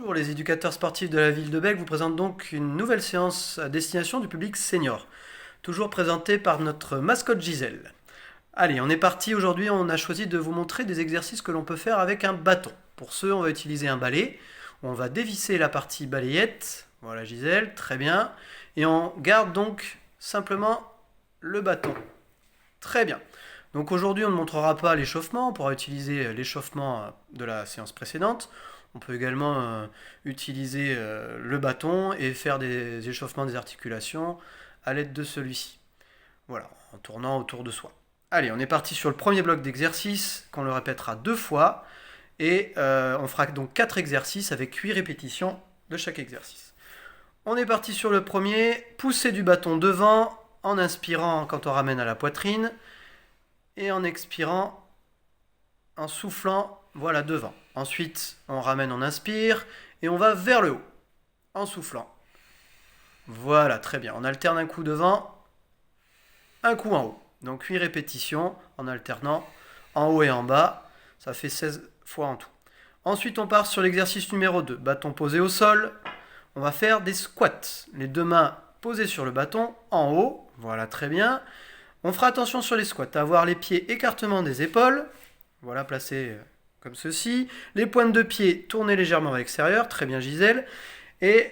Bonjour, les éducateurs sportifs de la ville de Bègue vous présentent donc une nouvelle séance à destination du public senior, toujours présentée par notre mascotte Gisèle. Allez, on est parti. Aujourd'hui, on a choisi de vous montrer des exercices que l'on peut faire avec un bâton. Pour ce, on va utiliser un balai. On va dévisser la partie balayette. Voilà Gisèle, très bien. Et on garde donc simplement le bâton. Très bien. Donc aujourd'hui, on ne montrera pas l'échauffement. On pourra utiliser l'échauffement de la séance précédente. On peut également utiliser le bâton et faire des échauffements des articulations à l'aide de celui-ci. Voilà, en tournant autour de soi. Allez, on est parti sur le premier bloc d'exercice qu'on le répétera 2 fois. Et on fera donc 4 exercices avec 8 répétitions de chaque exercice. On est parti sur le premier. Pousser du bâton devant en inspirant quand on ramène à la poitrine. Et en expirant, en soufflant, voilà, devant. Ensuite, on ramène, on inspire, et on va vers le haut, en soufflant. Voilà, très bien. On alterne un coup devant, un coup en haut. Donc 8 répétitions en alternant en haut et en bas. Ça fait 16 fois en tout. Ensuite, on part sur l'exercice numéro 2. Bâton posé au sol. On va faire des squats. Les deux mains posées sur le bâton, en haut. Voilà, très bien. On fera attention sur les squats, à avoir les pieds écartement des épaules. Voilà, placés comme ceci. Les pointes de pied tournées légèrement à l'extérieur. Très bien Gisèle. Et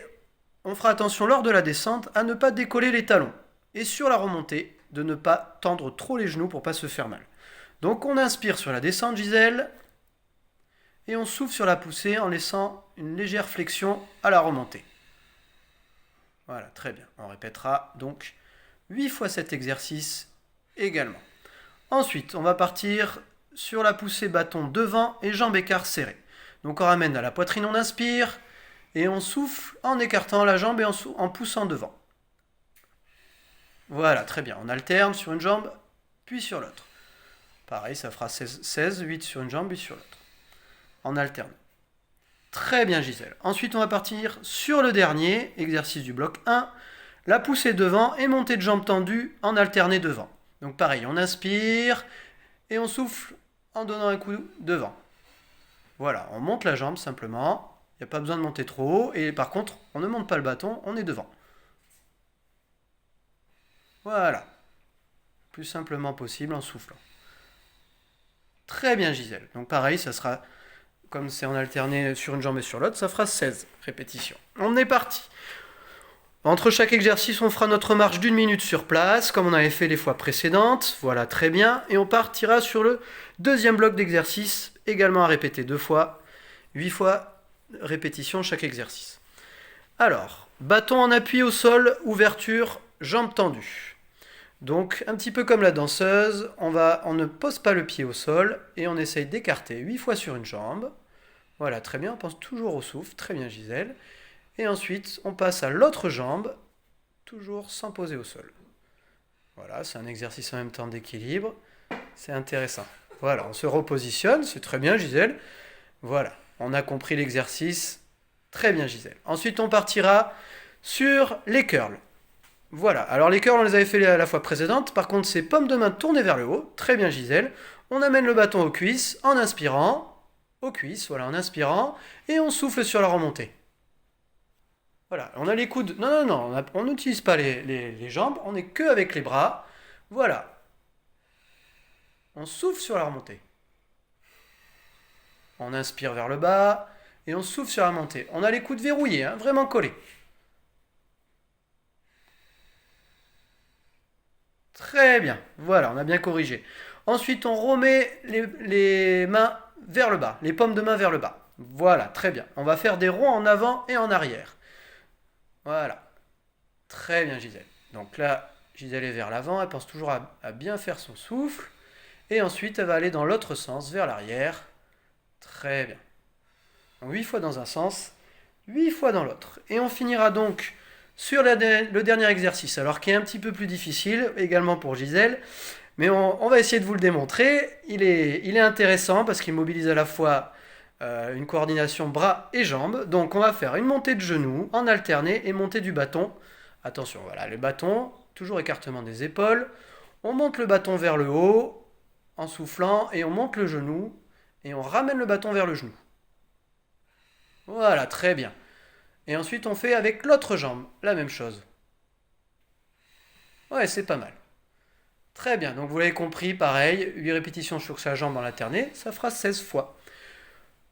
on fera attention lors de la descente à ne pas décoller les talons. Et sur la remontée, de ne pas tendre trop les genoux pour ne pas se faire mal. Donc on inspire sur la descente Gisèle. Et on souffle sur la poussée en laissant une légère flexion à la remontée. Voilà, très bien. On répétera donc 8 fois cet exercice également. Ensuite, on va partir sur la poussée bâton devant et jambes écart serrées. Donc on ramène à la poitrine, on inspire et on souffle en écartant la jambe et en poussant devant. Voilà, très bien. On alterne sur une jambe puis sur l'autre. Pareil, ça fera 16, 8 sur une jambe, 8 sur l'autre. En alterne. Très bien Gisèle. Ensuite, on va partir sur le dernier exercice du bloc 1. La poussée devant et montée de jambe tendue en alterné devant. Donc pareil, on inspire et on souffle en donnant un coup devant. Voilà, on monte la jambe simplement. Il n'y a pas besoin de monter trop haut. Et par contre, on ne monte pas le bâton, on est devant. Voilà. Plus simplement possible en soufflant. Très bien Gisèle. Donc pareil, ça sera, comme c'est en alterné sur une jambe et sur l'autre, ça fera 16 répétitions. On est parti. Entre chaque exercice, on fera notre marche d'1 minute sur place, comme on avait fait les fois précédentes. Voilà, très bien. Et on partira sur le deuxième bloc d'exercice, également à répéter 2 fois, 8 fois répétition chaque exercice. Alors, bâton en appui au sol, ouverture, jambes tendues. Donc, un petit peu comme la danseuse, on ne pose pas le pied au sol et on essaye d'écarter 8 fois sur une jambe. Voilà, très bien, on pense toujours au souffle, très bien Gisèle. Et ensuite, on passe à l'autre jambe, toujours sans poser au sol. Voilà, c'est un exercice en même temps d'équilibre. C'est intéressant. Voilà, on se repositionne, c'est très bien Gisèle. Voilà, on a compris l'exercice. Très bien Gisèle. Ensuite, on partira sur les curls. Voilà, alors les curls, on les avait fait la fois précédente. Par contre, c'est paume de main tournée vers le haut. Très bien Gisèle. On amène le bâton aux cuisses en inspirant. Aux cuisses, voilà, en inspirant. Et on souffle sur la remontée. Voilà, on a les coudes. Non, on n'utilise pas les jambes, on n'est que avec les bras. Voilà. On souffle sur la remontée. On inspire vers le bas et on souffle sur la montée. On a les coudes verrouillés, hein, vraiment collés. Très bien, voilà, on a bien corrigé. Ensuite, on remet les mains vers le bas, les paumes de main vers le bas. Voilà, très bien. On va faire des ronds en avant et en arrière. Voilà. Très bien Gisèle. Donc là, Gisèle est vers l'avant, elle pense toujours à bien faire son souffle. Et ensuite, elle va aller dans l'autre sens, vers l'arrière. Très bien. Donc 8 fois dans un sens, 8 fois dans l'autre. Et on finira donc sur le dernier exercice, alors qui est un petit peu plus difficile, également pour Gisèle. Mais on va essayer de vous le démontrer. Il est intéressant parce qu'il mobilise à la fois une coordination bras et jambes. Donc on va faire une montée de genoux en alterné et montée du bâton. Attention, voilà, le bâton, toujours écartement des épaules. On monte le bâton vers le haut en soufflant et on monte le genou et on ramène le bâton vers le genou. Voilà, très bien. Et ensuite, on fait avec l'autre jambe, la même chose. Ouais, c'est pas mal. Très bien, donc vous l'avez compris, pareil, 8 répétitions sur sa jambe en alternée, ça fera 16 fois.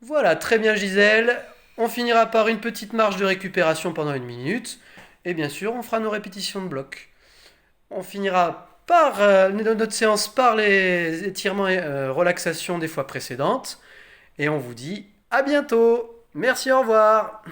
Voilà, très bien Gisèle. On finira par une petite marche de récupération pendant 1 minute. Et bien sûr, on fera nos répétitions de bloc. On finira par notre séance par les étirements et relaxations des fois précédentes. Et on vous dit à bientôt. Merci, au revoir.